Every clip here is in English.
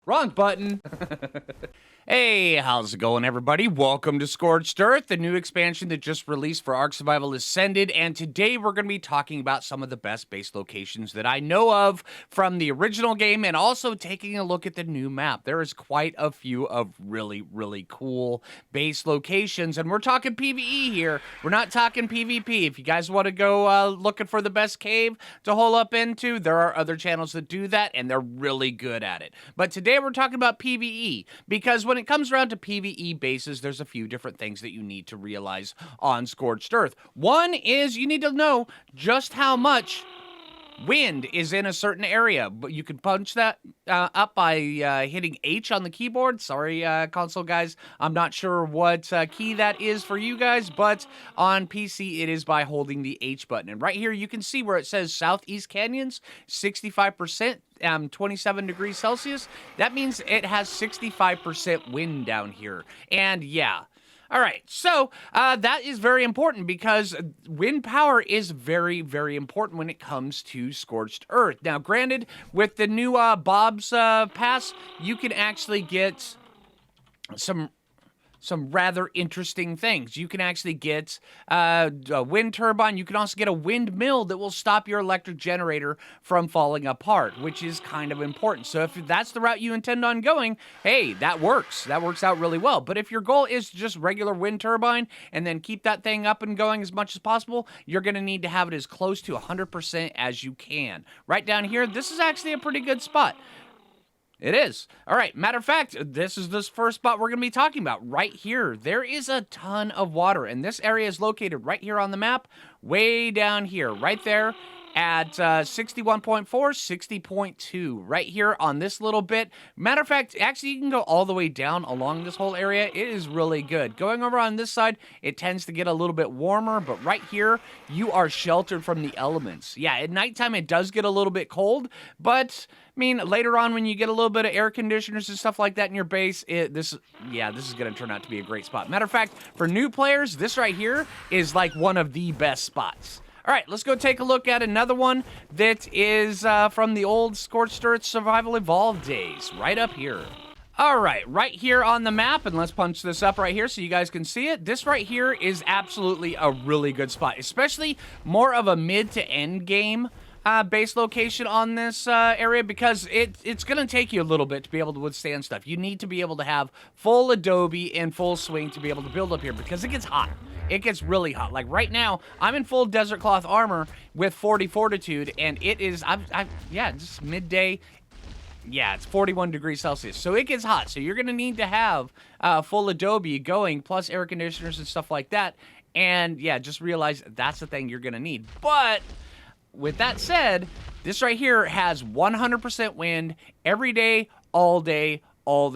Wrong button. Hey, how's it going, everybody? Welcome to Scorched Turret, the new expansion that just released for Ark Survival Ascended, and today we're going to be talking about some of the best base locations that I know of from the original game, and also taking a look at the new map. There is quite a few of really cool base locations, and we're talking PVE here. We're not talking PvP. If you guys want to go looking for the best cave to hole up into, there are other channels that do that, and they're really good at it. But today we're talking about PVE, because when it comes around to PVE bases, there's a few different things that you need to realize on Scorched Earth. One is you need to know just how much wind is in a certain area, but you can punch that up by hitting H on the keyboard. Sorry, console guys, I'm not sure what key that is for you guys, but on PC it is by holding the H button. And right here you can see where it says Southeast Canyons, 65%. 27 degrees Celsius. That means it has 65% wind down here. And yeah. All right, so that is very important because wind power is very important when it comes to Scorched Earth. Now, granted, with the new Bob's Pass, you can actually get some rather interesting things. You can actually get a wind turbine. You can also get a windmill that will stop your electric generator from falling apart, which is kind of important. So if that's the route you intend on going, hey, that works. That works out really well. But if your goal is just regular wind turbine and then keep that thing up and going as much as possible, you're going to need to have it as close to 100% as you can. Right down here, this is actually a pretty good spot. It is. All right, matter of fact, this is this first spot we're going to be talking about. Right here, there is a ton of water, and this area is located right here on the map, way down here, right there at 61.4, 60.2, right here on this little bit. Matter of fact, actually, you can go all the way down along this whole area. It is really good. Going over on this side, it tends to get a little bit warmer, but right here, you are sheltered from the elements. Yeah, at nighttime, it does get a little bit cold, but I mean, later on when you get a little bit of air conditioners and stuff like that in your base, this is going to turn out to be a great spot. Matter of fact, for new players, this right here is like one of the best spots. All right, let's go take a look at another one that is from the old Scorched Turret Survival Evolved days, right up here. All right here on the map, and let's punch this up right here so you guys can see it. This right here is absolutely a really good spot, especially more of a mid to end game base location on this area, because it's going to take you a little bit to be able to withstand stuff. You need to be able to have full Adobe in full swing to be able to build up here, because it gets hot. It gets really hot. Like right now, I'm in full desert cloth armor with 40 fortitude, and it is, yeah, just midday. Yeah, it's 41 degrees Celsius, so it gets hot. So you're going to need to have full Adobe going, plus air conditioners and stuff like that. And yeah, just realize that's the thing you're going to need. But with that said, this right here has 100% wind every day, all the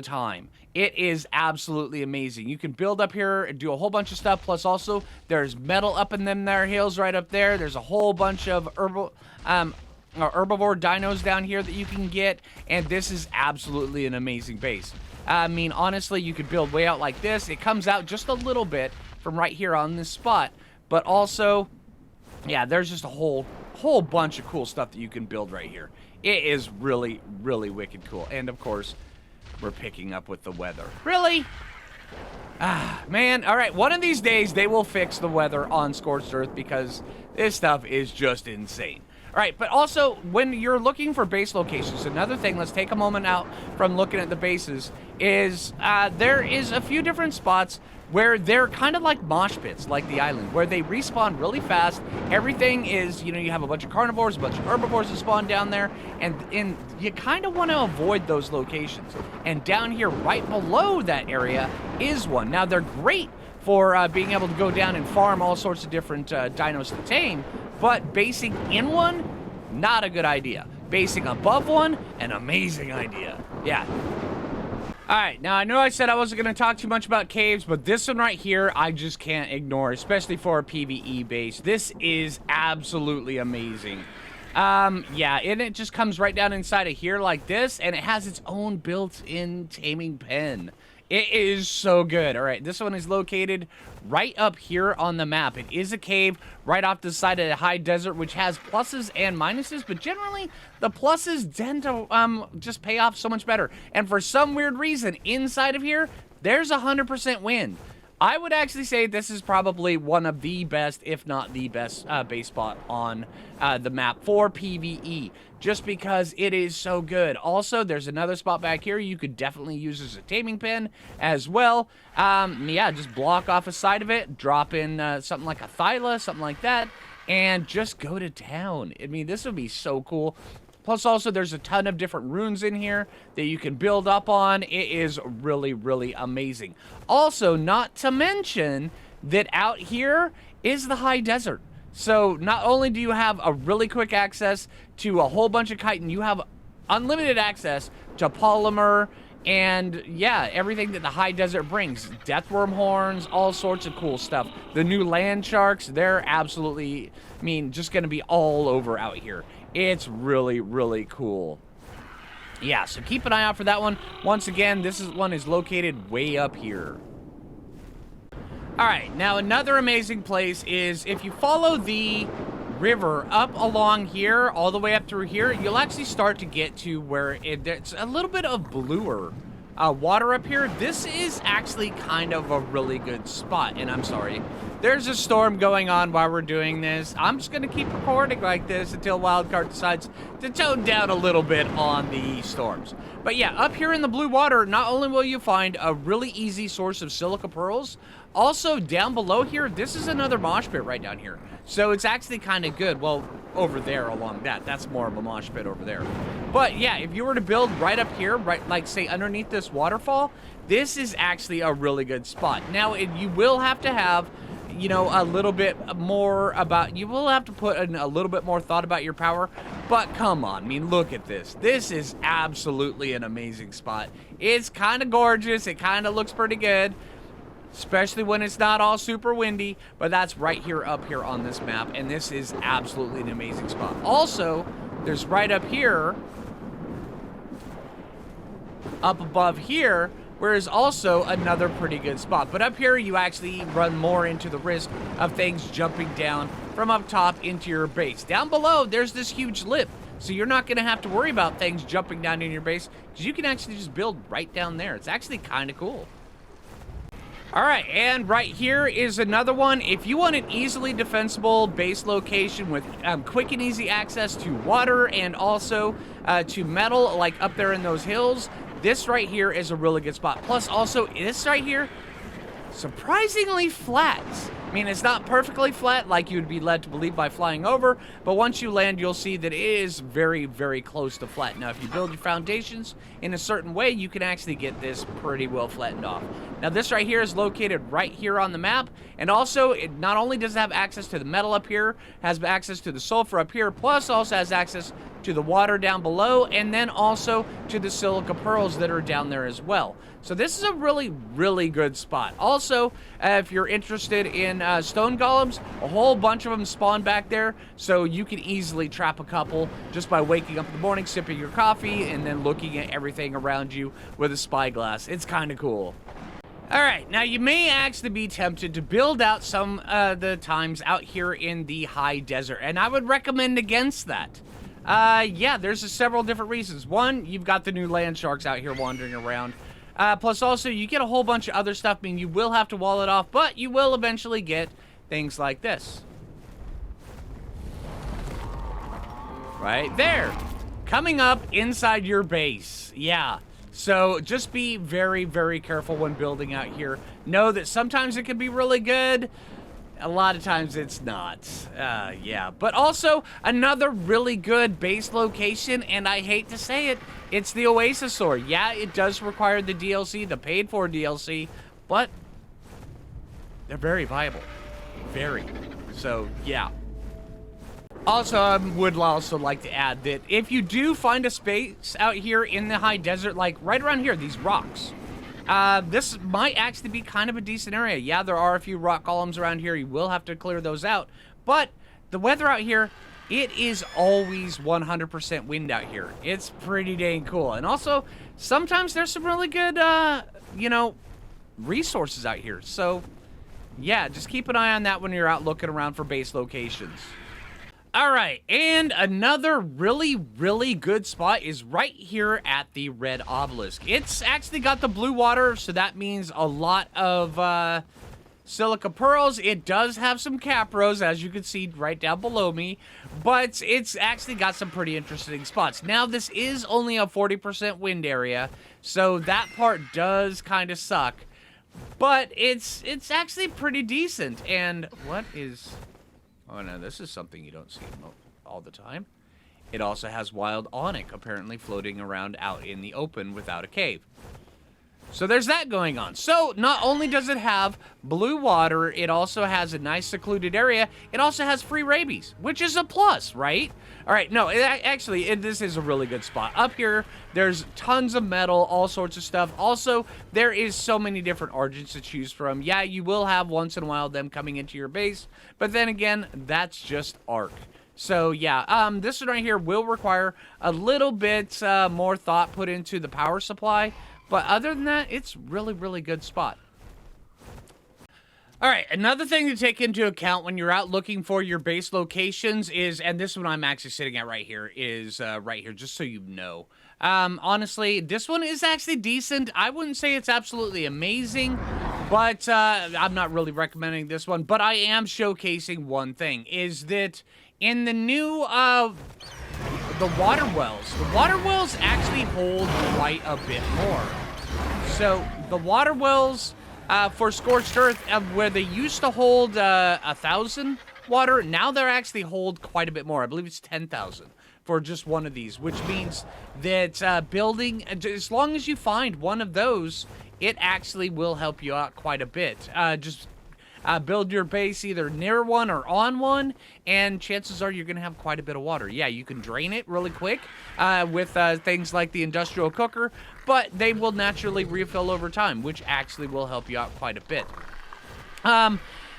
time. It is absolutely amazing. You can build up here and do a whole bunch of stuff. Plus also, there's metal up in them there hills right up there. There's a whole bunch of herbivore dinos down here that you can get. And this is absolutely an amazing base. I mean, honestly, you could build way out like this. It comes out just a little bit from right here on this spot. But also, yeah, there's just a whole bunch of cool stuff that you can build right here. It is really wicked cool. And of course, we're picking up with the weather. Really? Ah, man. All right, one of these days they will fix the weather on Scorched Earth, because this stuff is just insane. All right, but also when you're looking for base locations, another thing, let's take a moment out from looking at the bases, is there is a few different spots where they're kind of like mosh pits, like the island, where they respawn really fast. Everything is, you have a bunch of carnivores, a bunch of herbivores that spawn down there, and you kind of want to avoid those locations. And down here, right below that area, is one. Now, they're great for being able to go down and farm all sorts of different dinos to tame, but basing in one, not a good idea. Basing above one, an amazing idea. Yeah. Alright, now I know I said I wasn't going to talk too much about caves, but this one right here, I just can't ignore, especially for a PvE base. This is absolutely amazing. Yeah, and it just comes right down inside of here like this, and it has its own built-in taming pen. It is so good. All right, this one is located right up here on the map. It is a cave right off the side of the high desert, which has pluses and minuses, but generally the pluses tend to just pay off so much better. And for some weird reason, inside of here, there's 100% wind. I would actually say this is probably one of the best, if not the best, base spot on the map for PVE, just because it is so good. Also, there's another spot back here you could definitely use as a taming pen as well. Yeah, just block off a side of it, drop in something like a Thyla, something like that, and just go to town. I mean, this would be so cool. Plus, also, there's a ton of different runes in here that you can build up on. It is really, really amazing. Also, not to mention that out here is the high desert. So, not only do you have a really quick access to a whole bunch of chitin, you have unlimited access to polymer and, yeah, everything that the high desert brings. Deathworm horns, all sorts of cool stuff. The new land sharks, they're absolutely, I mean, just going to be all over out here. It's really, really cool. Yeah, so keep an eye out for that one. Once again, this one is located way up here. All right, now another amazing place is if you follow the river up along here, all the way up through here, you'll actually start to get to where it's a little bit of bluer water up here. This is actually kind of a really good spot, and I'm sorry. There's a storm going on while we're doing this. I'm just going to keep recording like this until Wildcard decides to tone down a little bit on the storms. But yeah, up here in the blue water, not only will you find a really easy source of silica pearls, also down below here, this is another mosh pit right down here. So it's actually kind of good. Well, over there along that's more of a mosh pit over there. But yeah, if you were to build right up here, right, like say underneath this waterfall, this is actually a really good spot. Now, you will have to have, you know, a little bit more about, you will have to put in a little bit more thought about your power, but come on, I mean, look at this. This is absolutely an amazing spot. It's kind of gorgeous. It kind of looks pretty good, especially when it's not all super windy, but that's right here up here on this map, and this is absolutely an amazing spot. Also, there's right up here, up above here, where is also another pretty good spot. But up here, you actually run more into the risk of things jumping down from up top into your base. Down below, there's this huge lip, so you're not going to have to worry about things jumping down in your base, because you can actually just build right down there. It's actually kind of cool. All right, and right here is another one. If you want an easily defensible base location with quick and easy access to water and also to metal, like up there in those hills, this right here is a really good spot. Plus, also, this right here, surprisingly flat. I mean, it's not perfectly flat like you would be led to believe by flying over, but once you land, you'll see that it is very, very close to flat. Now, if you build your foundations in a certain way, you can actually get this pretty well flattened off. Now, this right here is located right here on the map, and also, it not only does it have access to the metal up here, has access to the sulfur up here, plus also has access to the water down below, and then also to the silica pearls that are down there as well. So this is a really, really good spot. Also, if you're interested in stone golems, a whole bunch of them spawn back there, so you can easily trap a couple just by waking up in the morning, sipping your coffee, and then looking at everything around you with a spyglass. It's kind of cool. All right, now you may actually be tempted to build out some the times out here in the high desert, and I would recommend against that. Yeah, there's several different reasons. One, you've got the new land sharks out here wandering around. Plus also, you get a whole bunch of other stuff. I mean, you will have to wall it off, but you will eventually get things like this. Right there. Coming up inside your base. Yeah. So just be very, very careful when building out here. Know that sometimes it can be really good. A lot of times it's not. Yeah. But also, another really good base location, and I hate to say it, it's the Oasis Sword. Yeah, it does require the DLC, the paid-for DLC, but they're very viable. Very. So, yeah. Also, I would also like to add that if you do find a space out here in the high desert, like right around here, these rocks, this might actually be kind of a decent area. Yeah, there are a few rock columns around here. You will have to clear those out. But the weather out here, it is always 100% wind out here. It's pretty dang cool. And also, sometimes there's some really good, you know, resources out here. So, yeah, just keep an eye on that when you're out looking around for base locations. All right, and another really, really good spot is right here at the red obelisk. It's actually got the blue water, so that means a lot of silica pearls. It does have some capros, as you can see right down below me, but it's actually got some pretty interesting spots. Now, this is only a 40% wind area, so that part does kind of suck, but it's actually pretty decent. And what is... Oh, no, this is something you don't see all the time. It also has wild onyx, apparently floating around out in the open without a cave. So there's that going on. So not only does it have blue water, it also has a nice secluded area. It also has free rabies, which is a plus, right? All right, no, this is a really good spot. Up here, there's tons of metal, all sorts of stuff. Also, there is so many different origins to choose from. Yeah, you will have once in a while them coming into your base, but then again, that's just Ark. So yeah, this one right here will require a little bit more thought put into the power supply. But other than that, it's really, really good spot. All right, another thing to take into account when you're out looking for your base locations is, and this one I'm actually sitting at right here, is right here, just so you know. Honestly, this one is actually decent. I wouldn't say it's absolutely amazing, but I'm not really recommending this one. But I am showcasing one thing, is that in the new... the water wells actually hold quite a bit more. So the water wells for Scorched Earth, where they used to hold 1,000 water, now they're actually hold quite a bit more. I believe it's 10,000 for just one of these, which means that building, as long as you find one of those, it actually will help you out quite a bit. Build your base either near one or on one, and chances are you're going to have quite a bit of water. Yeah, you can drain it really quick with things like the industrial cooker, but they will naturally refill over time, which actually will help you out quite a bit.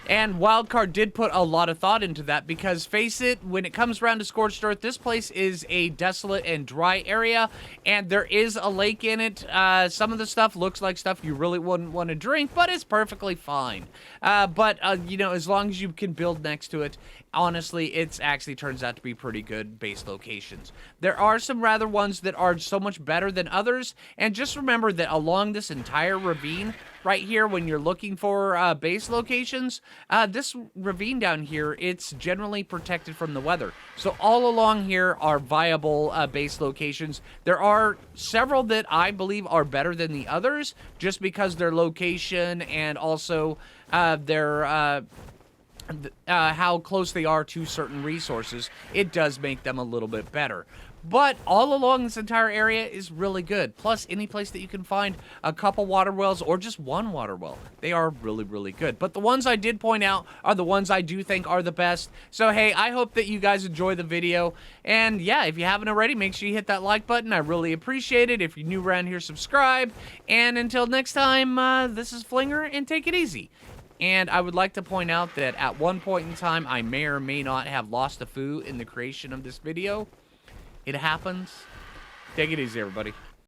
And Wildcard did put a lot of thought into that because, face it, when it comes around to Scorched Earth, this place is a desolate and dry area, and there is a lake in it. Some of the stuff looks like stuff you really wouldn't want to drink, but it's perfectly fine. You know, as long as you can build next to it, honestly, it actually turns out to be pretty good base locations. There are some rather ones that are so much better than others, and just remember that along this entire ravine right here, when you're looking for base locations, this ravine down here, it's generally protected from the weather. So all along here are viable base locations. There are several that I believe are better than the others, just because their location and also their... how close they are to certain resources, it does make them a little bit better. But all along this entire area is really good. Plus, any place that you can find a couple water wells or just one water well, they are really, really good. But the ones I did point out are the ones I do think are the best. So, hey, I hope that you guys enjoy the video. And, yeah, if you haven't already, make sure you hit that like button. I really appreciate it. If you're new around here, subscribe. And until next time, this is Phlinger, and take it easy. And I would like to point out that at one point in time, I may or may not have lost a Phoo in the creation of this video. It happens. Take it easy, everybody.